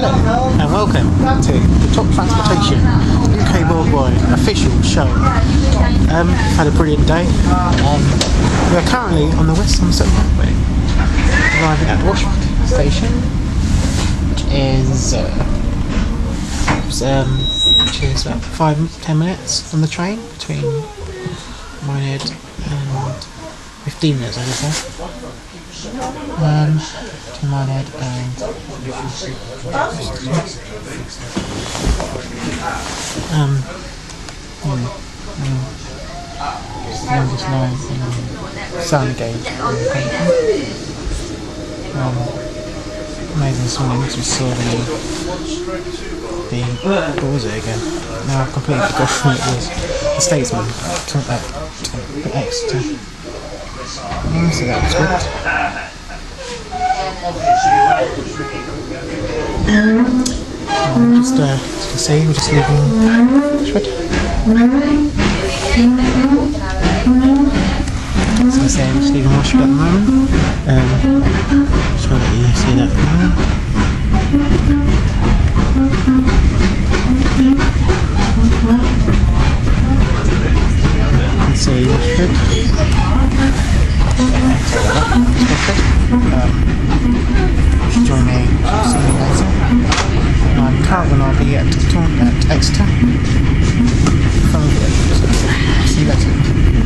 Hello and welcome to the Top Transportation UK Worldwide official show. Had a brilliant day. We are currently on the West Somerset Railway, arriving at Washington Station, which is about 5-10 minutes on the train between Minehead and 15 minutes, I guess. To Minehead and longest line in sound gauge. Amazing swimming, we saw what was it again? Now I've completely forgotten it was the Statesman. Exeter. So that was good. Just as you can see, we're just leaving Ashford. So I say, we're just leaving Ashford at the moment. Just want to let you see that.